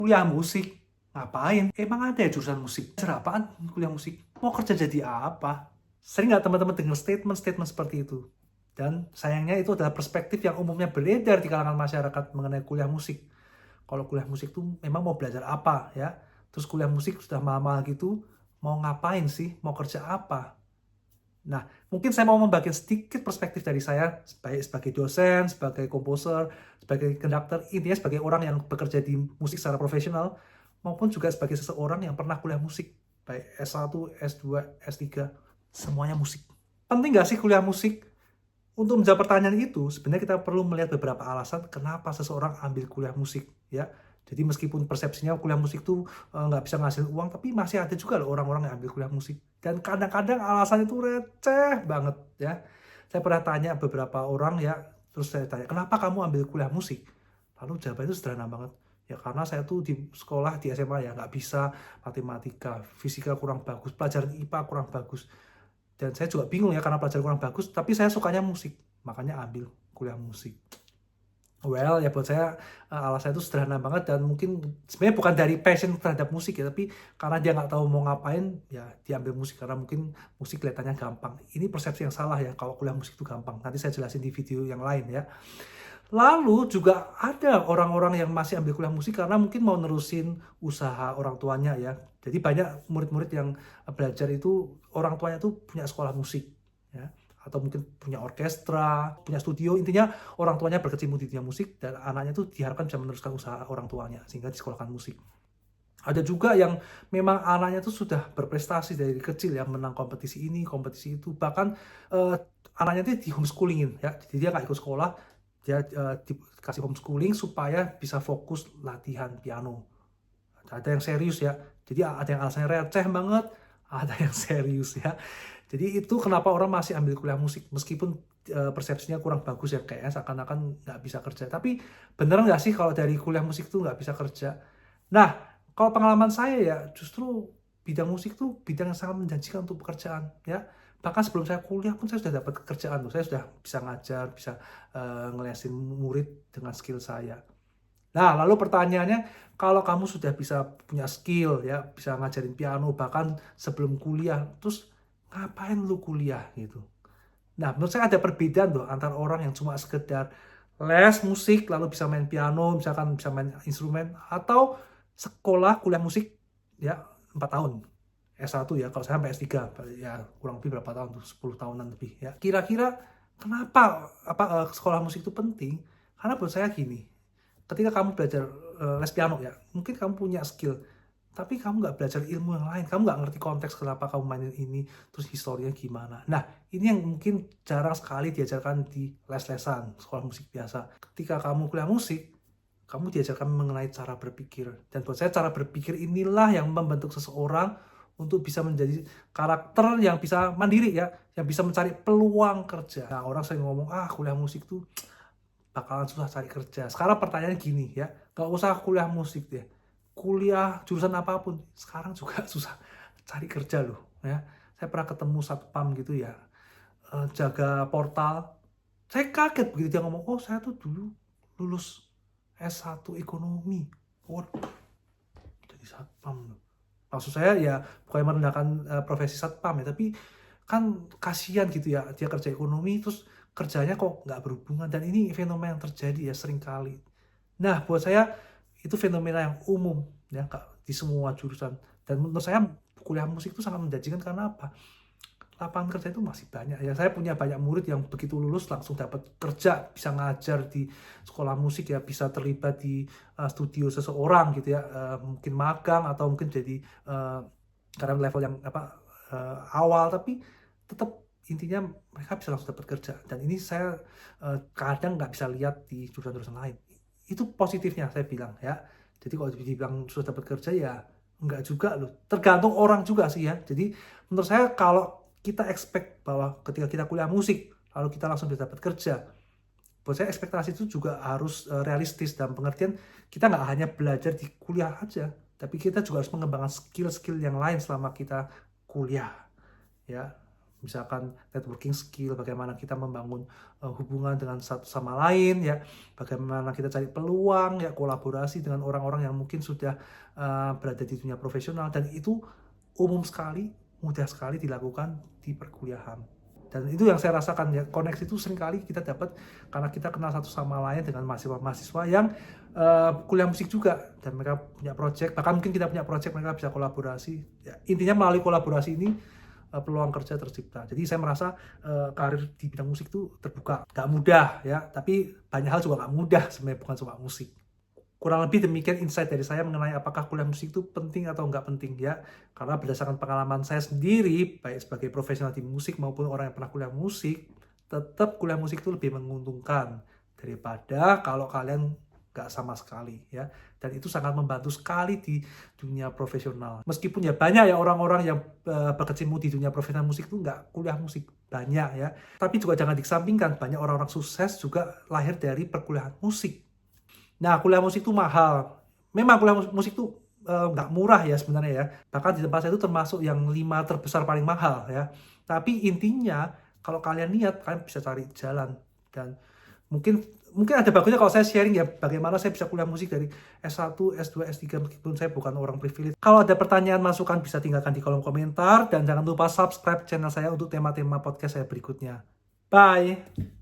Kuliah musik? Ngapain? Emang ada ya jurusan musik? Belajar apaan kuliah musik? Mau kerja jadi apa? Sering nggak teman-teman dengar statement-statement seperti itu? Dan sayangnya itu adalah perspektif yang umumnya beredar di kalangan masyarakat mengenai kuliah musik. Kalau kuliah musik tuh memang mau belajar apa ya? Terus kuliah musik sudah mahal-mahal gitu, mau ngapain sih? Mau kerja apa? Nah, mungkin saya mau membagi sedikit perspektif dari saya sebagai dosen, sebagai komposer, sebagai konduktor, intinya sebagai orang yang bekerja di musik secara profesional, maupun juga sebagai seseorang yang pernah kuliah musik, baik S1, S2, S3, semuanya musik. Penting nggak sih kuliah musik? Untuk menjawab pertanyaan itu, sebenarnya kita perlu melihat beberapa alasan kenapa seseorang ambil kuliah musik, ya. Jadi meskipun persepsinya kuliah musik itu nggak bisa ngasih uang, tapi masih ada juga loh orang-orang yang ambil kuliah musik. Dan kadang-kadang alasan itu receh banget, ya. Saya pernah tanya beberapa orang ya, terus saya tanya, kenapa kamu ambil kuliah musik? Lalu jawabannya itu sederhana banget. Ya karena saya tuh di sekolah di SMA ya nggak bisa matematika, fisika kurang bagus, pelajaran IPA kurang bagus. Dan saya juga bingung ya karena pelajaran kurang bagus, tapi saya sukanya musik, makanya ambil kuliah musik. Well, ya buat saya alasannya itu sederhana banget dan mungkin sebenarnya bukan dari passion terhadap musik ya, tapi karena dia nggak tahu mau ngapain, ya diambil musik karena mungkin musik kelihatannya gampang. Ini persepsi yang salah ya kalau kuliah musik itu gampang. Nanti saya jelasin di video yang lain ya. Lalu juga ada orang-orang yang masih ambil kuliah musik karena mungkin mau nerusin usaha orang tuanya ya. Jadi banyak murid-murid yang belajar itu orang tuanya tuh punya sekolah musik ya, atau mungkin punya orkestra, punya studio. Intinya orang tuanya berkecimpung di dunia musik dan anaknya tuh diharapkan bisa meneruskan usaha orang tuanya sehingga disekolahkan musik. Ada juga yang memang anaknya tuh sudah berprestasi dari kecil ya, menang kompetisi ini, kompetisi itu. Bahkan eh, anaknya tuh di homeschoolingin ya. Jadi dia nggak ikut sekolah, dia dikasih homeschooling supaya bisa fokus latihan piano. Ada yang serius ya. Jadi ada yang alasannya receh banget, ada yang serius ya. Jadi itu kenapa orang masih ambil kuliah musik meskipun persepsinya kurang bagus ya, kayaknya seakan-akan nggak bisa kerja. Tapi bener nggak sih kalau dari kuliah musik tuh nggak bisa kerja? Nah, kalau pengalaman saya ya justru bidang musik tuh bidang yang sangat menjanjikan untuk pekerjaan ya. Bahkan sebelum saya kuliah pun saya sudah dapat pekerjaan loh. Saya sudah bisa ngajar, bisa ngelesin murid dengan skill saya. Nah, lalu pertanyaannya, kalau kamu sudah bisa punya skill ya, bisa ngajarin piano bahkan sebelum kuliah, terus ngapain lu kuliah gitu? Nah, menurut saya ada perbedaan loh antara orang yang cuma sekedar les musik lalu bisa main piano, misalkan bisa main instrumen atau sekolah kuliah musik ya 4 tahun. S1 ya, kalau saya sampai S3 ya kurang lebih berapa tahun tuh, 10 tahunan lebih ya. Kira-kira kenapa sekolah musik itu penting? Karena buat saya gini, ketika kamu belajar les piano ya, mungkin kamu punya skill, tapi kamu nggak belajar ilmu yang lain, kamu nggak ngerti konteks kenapa kamu mainin ini, terus historinya gimana. Nah, ini yang mungkin jarang sekali diajarkan di les-lesan sekolah musik biasa. Ketika kamu kuliah musik, kamu diajarkan mengenai cara berpikir. Dan buat saya cara berpikir inilah yang membentuk seseorang untuk bisa menjadi karakter yang bisa mandiri ya, yang bisa mencari peluang kerja. Nah, orang sering ngomong, kuliah musik tuh bakalan susah cari kerja. Sekarang pertanyaannya gini ya, gak usah kuliah musik deh. Kuliah jurusan apapun, sekarang juga susah cari kerja loh. Ya, saya pernah ketemu satpam gitu ya, jaga portal. Saya kaget begitu dia ngomong, oh saya tuh dulu lulus S1 ekonomi. Waduh, jadi satpam loh. Maksud saya ya bukan merendahkan profesi satpam ya, tapi kan kasihan gitu ya dia kerja ekonomi terus kerjanya kok nggak berhubungan dan ini fenomena yang terjadi ya sering kali. Nah buat saya itu fenomena yang umum ya Kak, di semua jurusan dan menurut saya kuliah musik itu sangat menjanjikan karena apa? Lapangan kerja itu masih banyak ya. Saya punya banyak murid yang begitu lulus langsung dapat kerja, bisa ngajar di sekolah musik ya, bisa terlibat di studio seseorang gitu ya, mungkin magang atau mungkin jadi karena level yang awal, tapi tetap intinya mereka bisa langsung dapat kerja. Dan ini saya kadang nggak bisa lihat di jurusan-jurusan lain. Itu positifnya saya bilang ya. Jadi kalau dibilang sudah dapat kerja ya enggak juga loh. Tergantung orang juga sih ya. Jadi menurut saya kalau kita expect bahwa ketika kita kuliah musik lalu kita langsung bisa dapat kerja, buat saya ekspektasi itu juga harus realistis dalam pengertian kita nggak hanya belajar di kuliah aja, tapi kita juga harus mengembangkan skill-skill yang lain selama kita kuliah ya. misalkan networking skill, bagaimana kita membangun hubungan dengan satu sama lain ya, bagaimana kita cari peluang ya, kolaborasi dengan orang-orang yang mungkin sudah berada di dunia profesional, dan itu umum sekali, mudah sekali dilakukan di perkuliahan. Dan itu yang saya rasakan ya, koneksi itu seringkali kita dapat karena kita kenal satu sama lain dengan mahasiswa-mahasiswa yang kuliah musik juga, dan mereka punya project, bahkan mungkin kita punya project, mereka bisa kolaborasi ya, intinya melalui kolaborasi ini peluang kerja tercipta. Jadi saya merasa karir di bidang musik itu terbuka, gak mudah ya, tapi banyak hal juga gak mudah sebenarnya, bukan cuma musik. Kurang lebih demikian insight dari saya mengenai apakah kuliah musik itu penting atau nggak penting ya. Karena berdasarkan pengalaman saya sendiri, baik sebagai profesional di musik maupun orang yang pernah kuliah musik, tetap kuliah musik itu lebih menguntungkan daripada kalau kalian nggak sama sekali ya. Dan itu sangat membantu sekali di dunia profesional. Meskipun ya banyak ya orang-orang yang berkecimpung di dunia profesional musik itu nggak kuliah musik, banyak ya. Tapi juga jangan dikesampingkan, banyak orang-orang sukses juga lahir dari perkuliahan musik. Nah, kuliah musik itu mahal. Memang kuliah musik itu nggak murah ya sebenarnya ya. Bahkan di tempat saya itu termasuk yang 5 terbesar paling mahal ya. Tapi intinya kalau kalian niat, kalian bisa cari jalan. Dan mungkin mungkin ada bagusnya kalau saya sharing ya bagaimana saya bisa kuliah musik dari S1, S2, S3 meskipun saya bukan orang privilege. Kalau ada pertanyaan, masukan bisa tinggalkan di kolom komentar, dan jangan lupa subscribe channel saya untuk tema-tema podcast saya berikutnya. Bye.